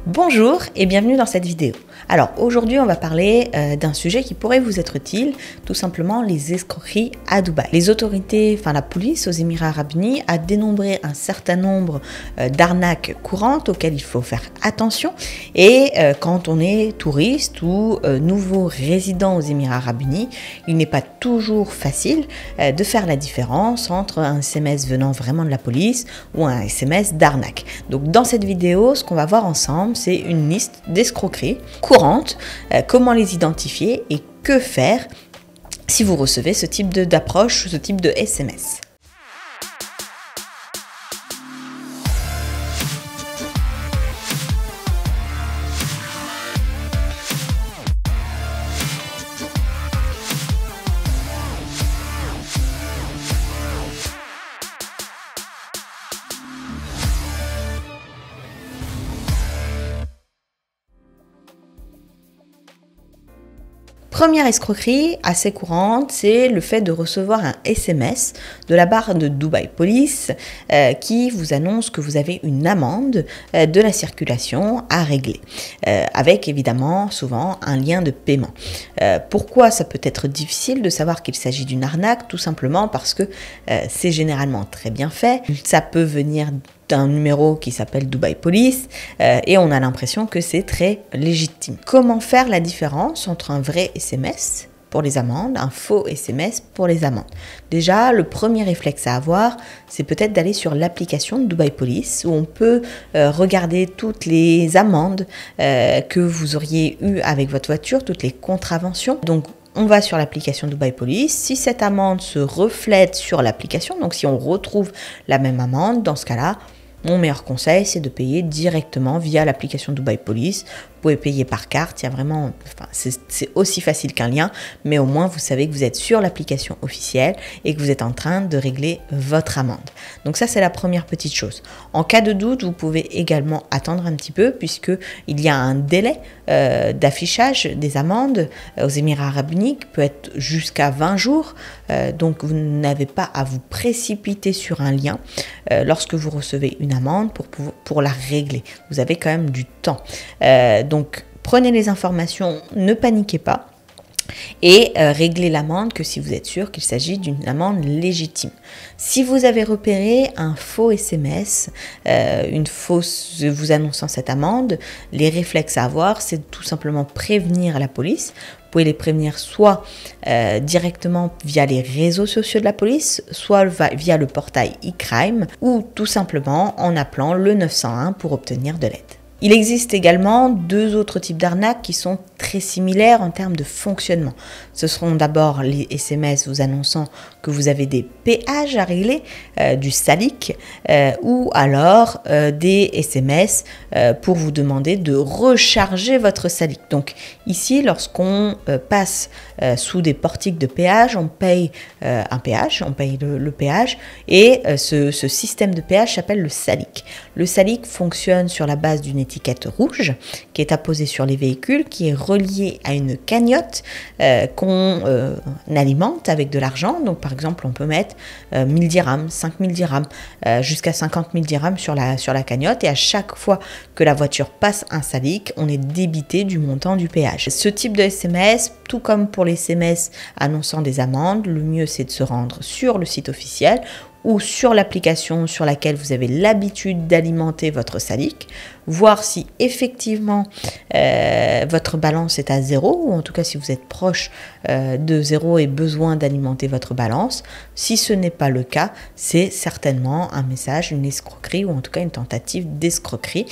Bonjour et bienvenue dans cette vidéo. Alors aujourd'hui on va parler d'un sujet qui pourrait vous être utile, tout simplement les escroqueries à Dubaï. Les autorités, la police aux Émirats Arabes Unis a dénombré un certain nombre d'arnaques courantes auxquelles il faut faire attention et quand on est touriste ou nouveau résident aux Émirats Arabes Unis, il n'est pas toujours facile de faire la différence entre un SMS venant vraiment de la police ou un SMS d'arnaque. Donc dans cette vidéo, ce qu'on va voir ensemble, c'est une liste d'escroqueries courantes, comment les identifier et que faire si vous recevez ce type d'approche, ce type de SMS. Première escroquerie assez courante, c'est le fait de recevoir un SMS de la part de Dubai Police qui vous annonce que vous avez une amende de la circulation à régler, avec évidemment souvent un lien de paiement. Pourquoi ça peut être difficile de savoir qu'il s'agit d'une arnaque? Tout simplement parce que c'est généralement très bien fait, ça peut venir d'un numéro qui s'appelle Dubai Police et on a l'impression que c'est très légitime. Comment faire la différence entre un vrai SMS pour les amendes, un faux SMS pour les amendes? Déjà, le premier réflexe à avoir, c'est peut-être d'aller sur l'application de Dubai Police où on peut regarder toutes les amendes que vous auriez eues avec votre voiture, toutes les contraventions. Donc, on va sur l'application Dubai Police. Si cette amende se reflète sur l'application, donc si on retrouve la même amende, dans ce cas-là, mon meilleur conseil, c'est de payer directement via l'application Dubai Police. Vous pouvez payer par carte, il y a vraiment, c'est aussi facile qu'un lien, mais au moins vous savez que vous êtes sur l'application officielle et que vous êtes en train de régler votre amende. Donc ça, c'est la première petite chose. En cas de doute, vous pouvez également attendre un petit peu puisqu'il y a un délai d'affichage des amendes aux Émirats Arabes Unis qui peut être jusqu'à 20 jours. Donc vous n'avez pas à vous précipiter sur un lien lorsque vous recevez une amende pour la régler. Vous avez quand même du temps. Donc, prenez les informations, ne paniquez pas et réglez l'amende que si vous êtes sûr qu'il s'agit d'une amende légitime. Si vous avez repéré un faux SMS, une fausse vous annonçant cette amende, les réflexes à avoir, c'est tout simplement prévenir la police. Vous pouvez les prévenir soit directement via les réseaux sociaux de la police, soit via le portail e-crime ou tout simplement en appelant le 911 pour obtenir de l'aide. Il existe également deux autres types d'arnaques qui sont très similaires en termes de fonctionnement. Ce seront d'abord les SMS vous annonçant que vous avez des péages à régler, du salik, ou alors des SMS pour vous demander de recharger votre salik. Donc ici, lorsqu'on passe sous des portiques de péage, on paye un péage, on paye le péage, et ce système de péage s'appelle le salik. Le salik fonctionne sur la base d'une étiquette rouge qui est apposée sur les véhicules, qui est reliée à une cagnotte qu'on alimente avec de l'argent. Donc par exemple, on peut mettre 1000 dirhams, 5000 dirhams, jusqu'à 50 000 dirhams sur la cagnotte, et à chaque fois que la voiture passe un salik, on est débité du montant du péage. Ce type de SMS, tout comme pour les SMS annonçant des amendes, le mieux c'est de se rendre sur le site officiel ou sur l'application sur laquelle vous avez l'habitude d'alimenter votre salik, voir si effectivement votre balance est à 0, ou en tout cas si vous êtes proche de 0 et besoin d'alimenter votre balance. Si ce n'est pas le cas, c'est certainement un message, une escroquerie ou en tout cas une tentative d'escroquerie.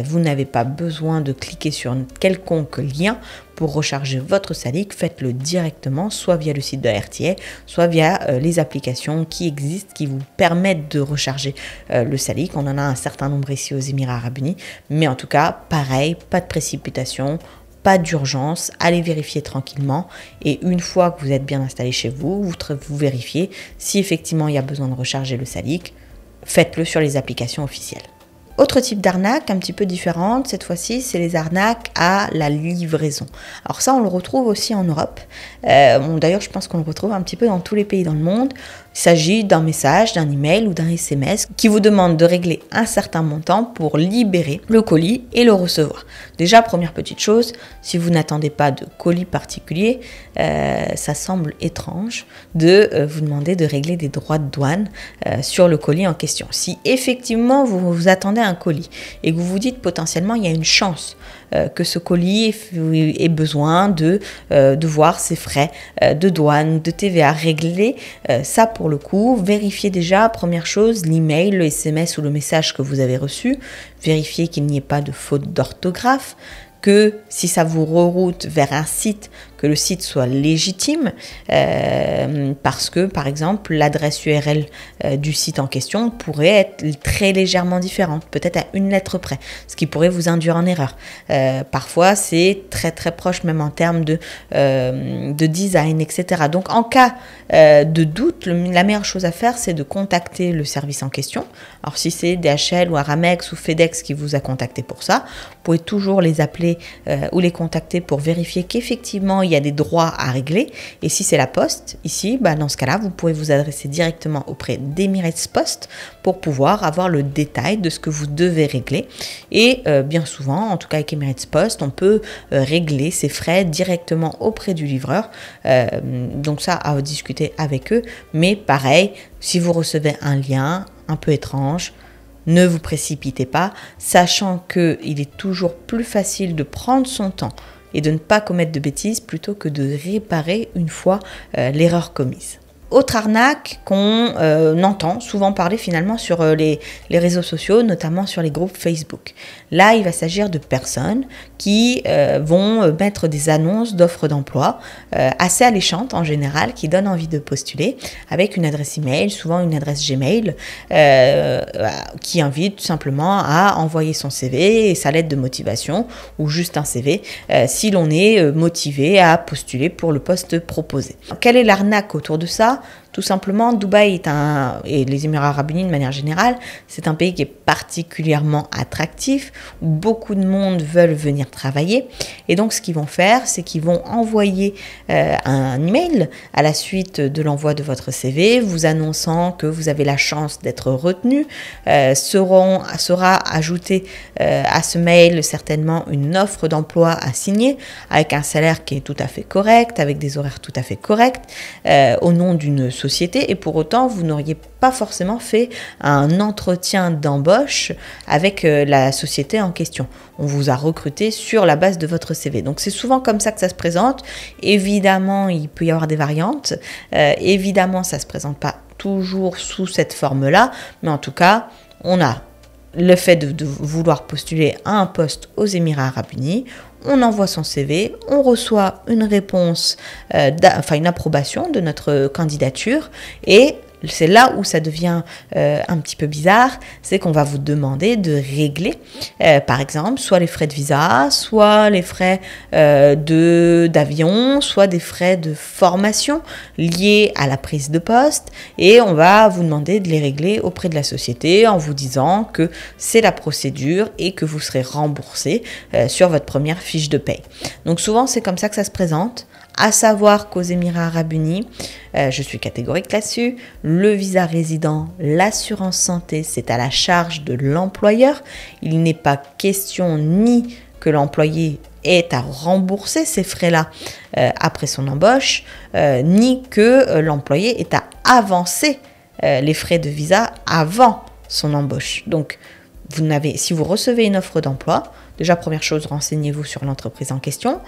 Vous n'avez pas besoin de cliquer sur un quelconque lien pour recharger votre salik, faites-le directement, soit via le site de RTA, soit via les applications qui existent, qui vous permettent de recharger le salik. On en a un certain nombre ici aux Émirats Arabes Unis, mais en tout cas, pareil, pas de précipitation, pas d'urgence, allez vérifier tranquillement, et une fois que vous êtes bien installé chez vous, vous vérifiez si effectivement il y a besoin de recharger le salik, faites-le sur les applications officielles. Autre type d'arnaque un petit peu différente, cette fois-ci, c'est les arnaques à la livraison. Alors ça, on le retrouve aussi en Europe. D'ailleurs, je pense qu'on le retrouve un petit peu dans tous les pays dans le monde. Il s'agit d'un message, d'un email ou d'un SMS qui vous demande de régler un certain montant pour libérer le colis et le recevoir. Déjà, première petite chose, si vous n'attendez pas de colis particulier, ça semble étrange de vous demander de régler des droits de douane sur le colis en question. Si effectivement vous attendez un colis et que vous vous dites potentiellement il y a une chance que ce colis ait besoin de voir ses frais de douane, de TVA réglés, ça pour le coup, vérifiez déjà, première chose, l'email, le SMS ou le message que vous avez reçu, vérifiez qu'il n'y ait pas de faute d'orthographe, que si ça vous reroute vers un site, que le site soit légitime, parce que, par exemple, l'adresse URL du site en question pourrait être très légèrement différente, peut-être à une lettre près, ce qui pourrait vous induire en erreur. Parfois, c'est très très proche, même en termes de design, etc. Donc, en cas de doute, la meilleure chose à faire, c'est de contacter le service en question. Alors, si c'est DHL ou Aramex ou FedEx qui vous a contacté pour ça, vous pouvez toujours les appeler ou les contacter pour vérifier qu'effectivement, il y a des droits à régler. Et si c'est la Poste, ici, dans ce cas-là, vous pouvez vous adresser directement auprès d'Emirates Post pour pouvoir avoir le détail de ce que vous devez régler. Et bien souvent, en tout cas avec Emirates Post, on peut régler ses frais directement auprès du livreur. Donc ça, à discuter avec eux. Mais pareil, si vous recevez un lien un peu étrange, ne vous précipitez pas, sachant qu'il est toujours plus facile de prendre son temps et de ne pas commettre de bêtises plutôt que de réparer une fois l'erreur commise. Autre arnaque qu'on entend souvent parler finalement sur les réseaux sociaux, notamment sur les groupes Facebook. Là, il va s'agir de personnes qui vont mettre des annonces d'offres d'emploi assez alléchantes en général, qui donnent envie de postuler avec une adresse email, souvent une adresse Gmail, qui invite tout simplement à envoyer son CV et sa lettre de motivation ou juste un CV si l'on est motivé à postuler pour le poste proposé. Quelle est l'arnaque autour de ça ? Tout simplement, Dubaï et les Émirats Arabes Unis de manière générale, c'est un pays qui est particulièrement attractif, où beaucoup de monde veulent venir travailler. Et donc, ce qu'ils vont faire, c'est qu'ils vont envoyer un email à la suite de l'envoi de votre CV, vous annonçant que vous avez la chance d'être retenu. Sera ajoutée à ce mail certainement une offre d'emploi à signer, avec un salaire qui est tout à fait correct, avec des horaires tout à fait corrects, au nom d'une société, et pour autant vous n'auriez pas forcément fait un entretien d'embauche avec la société en question. On vous a recruté sur la base de votre CV. Donc c'est souvent comme ça que ça se présente. Évidemment, il peut y avoir des variantes. Évidemment, ça ne se présente pas toujours sous cette forme-là, mais en tout cas, on a le fait de vouloir postuler à un poste aux Émirats Arabes Unis. On envoie son CV, on reçoit une réponse, une approbation de notre candidature, et c'est là où ça devient un petit peu bizarre, c'est qu'on va vous demander de régler, par exemple, soit les frais de visa, soit les frais d'avion, soit des frais de formation liés à la prise de poste, et on va vous demander de les régler auprès de la société en vous disant que c'est la procédure et que vous serez remboursé sur votre première fiche de paye. Donc souvent, c'est comme ça que ça se présente. À savoir qu'aux Émirats Arabes Unis, je suis catégorique là-dessus, le visa résident, l'assurance santé, c'est à la charge de l'employeur. Il n'est pas question ni que l'employé ait à rembourser ces frais-là après son embauche, ni que l'employé ait à avancer les frais de visa avant son embauche. Donc, si vous recevez une offre d'emploi, déjà première chose, renseignez-vous sur l'entreprise en question.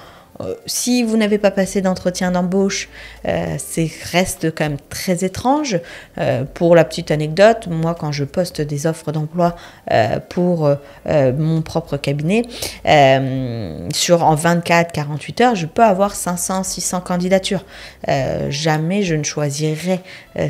Si vous n'avez pas passé d'entretien d'embauche, reste quand même très étrange. Pour la petite anecdote, moi quand je poste des offres d'emploi pour mon propre cabinet, en 24-48 heures, je peux avoir 500-600 candidatures. Jamais je ne choisirai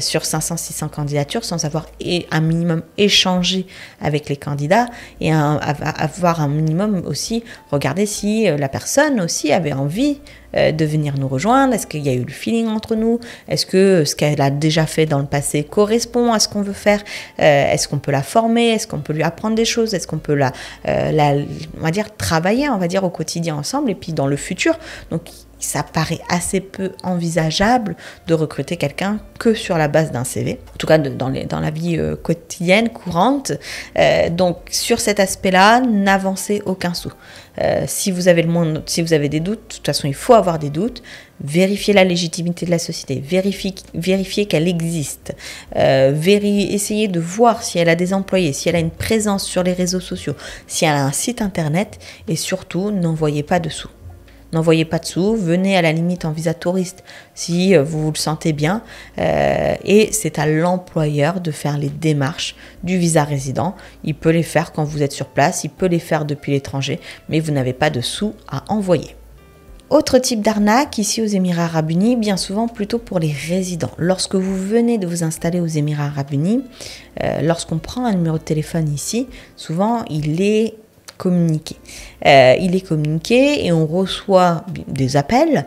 sur 500-600 candidatures sans avoir un minimum échangé avec les candidats et avoir un minimum aussi, regarder si la personne aussi avait envie de venir nous rejoindre, est-ce qu'il y a eu le feeling entre nous, est-ce que ce qu'elle a déjà fait dans le passé correspond à ce qu'on veut faire, est-ce qu'on peut la former, est-ce qu'on peut lui apprendre des choses, est-ce qu'on peut on va dire travailler, on va dire au quotidien ensemble et puis dans le futur. Donc ça paraît assez peu envisageable de recruter quelqu'un que sur la base d'un CV, en tout cas dans la vie quotidienne, courante. Donc sur cet aspect-là, n'avancez aucun sou. Si vous avez des doutes, de toute façon il faut avoir des doutes, vérifiez la légitimité de la société, vérifiez qu'elle existe, essayez de voir si elle a des employés, si elle a une présence sur les réseaux sociaux, si elle a un site internet, et surtout n'envoyez pas de sous. N'envoyez pas de sous, venez à la limite en visa touriste si vous le sentez bien. Et c'est à l'employeur de faire les démarches du visa résident. Il peut les faire quand vous êtes sur place, il peut les faire depuis l'étranger, mais vous n'avez pas de sous à envoyer. Autre type d'arnaque, ici aux Émirats Arabes Unis, bien souvent plutôt pour les résidents. Lorsque vous venez de vous installer aux Émirats Arabes Unis, lorsqu'on prend un numéro de téléphone ici, souvent il est communiqué. Et on reçoit des appels,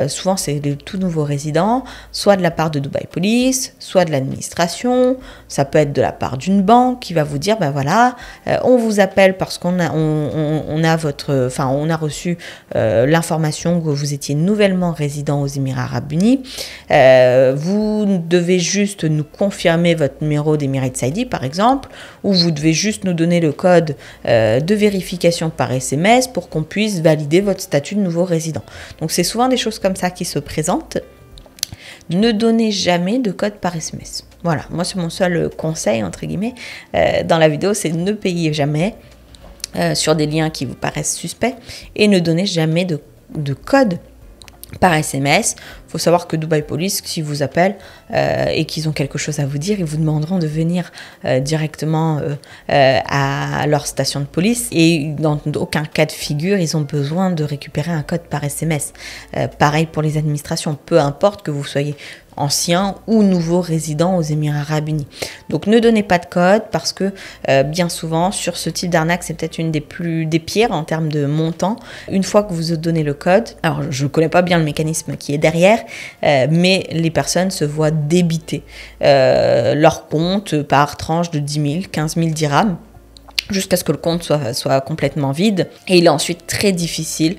souvent c'est de tout nouveaux résidents, soit de la part de Dubai Police, soit de l'administration, ça peut être de la part d'une banque qui va vous dire, ben voilà, on vous appelle parce qu'on a, on a reçu l'information que vous étiez nouvellement résident aux Émirats Arabes Unis, vous devez juste nous confirmer votre numéro d'Emirates ID par exemple, ou vous devez juste nous donner le code de vérification par SMS pour qu'on puisse valider votre statut de nouveau résident. Donc c'est souvent des choses comme ça qui se présentent. Ne donnez jamais de code par SMS. Voilà, moi c'est mon seul conseil entre guillemets dans la vidéo, c'est ne payez jamais sur des liens qui vous paraissent suspects et ne donnez jamais de code par SMS. Il faut savoir que Dubai Police, s'ils vous appellent et qu'ils ont quelque chose à vous dire, ils vous demanderont de venir directement à leur station de police. Et dans aucun cas de figure, ils ont besoin de récupérer un code par SMS. Pareil pour les administrations, peu importe que vous soyez ancien ou nouveau résident aux Émirats Arabes Unis. Donc ne donnez pas de code parce que bien souvent sur ce type d'arnaque c'est peut-être une des pires en termes de montant. Une fois que vous donnez le code, alors je ne connais pas bien le mécanisme qui est derrière, mais les personnes se voient débiter leur compte par tranche de 10 000, 15 000 dirhams jusqu'à ce que le compte soit complètement vide. Et il est ensuite très difficile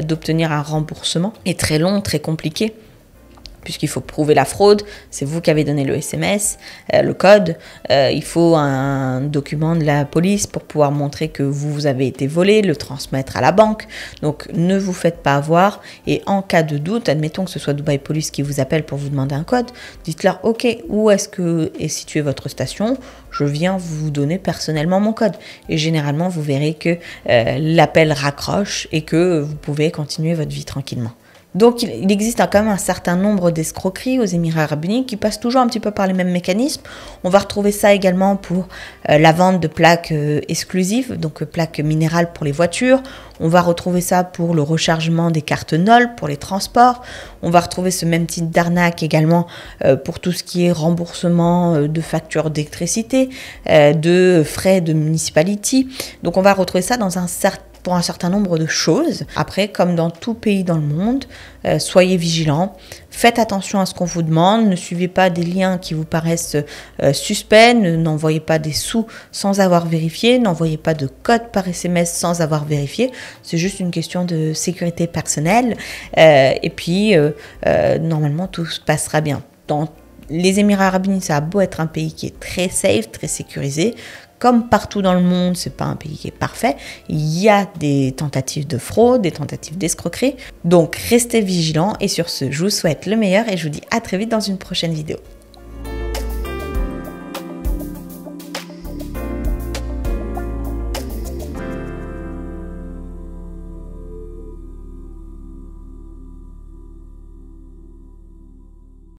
d'obtenir un remboursement et très long, très compliqué, puisqu'il faut prouver la fraude, c'est vous qui avez donné le SMS, le code, il faut un document de la police pour pouvoir montrer que vous avez été volé, le transmettre à la banque. Donc ne vous faites pas avoir et en cas de doute, admettons que ce soit Dubai Police qui vous appelle pour vous demander un code, dites-leur ok, où est-ce que est située votre station, je viens vous donner personnellement mon code. Et généralement vous verrez que l'appel raccroche et que vous pouvez continuer votre vie tranquillement. Donc il existe quand même un certain nombre d'escroqueries aux Émirats Arabes Unis qui passent toujours un petit peu par les mêmes mécanismes. On va retrouver ça également pour la vente de plaques exclusives, donc plaques minérales pour les voitures. On va retrouver ça pour le rechargement des cartes NOL pour les transports. On va retrouver ce même type d'arnaque également pour tout ce qui est remboursement de factures d'électricité, de frais de municipality. Donc on va retrouver ça pour un certain nombre de choses. Après, comme dans tout pays dans le monde, soyez vigilants, faites attention à ce qu'on vous demande, ne suivez pas des liens qui vous paraissent suspects, n'envoyez pas des sous sans avoir vérifié, n'envoyez pas de code par SMS sans avoir vérifié, c'est juste une question de sécurité personnelle et puis normalement tout se passera bien. Dans les Émirats Arabes Unis, ça a beau être un pays qui est très safe, très sécurisé, comme partout dans le monde, c'est pas un pays qui est parfait. Il y a des tentatives de fraude, des tentatives d'escroquerie. Donc restez vigilants et sur ce, je vous souhaite le meilleur et je vous dis à très vite dans une prochaine vidéo.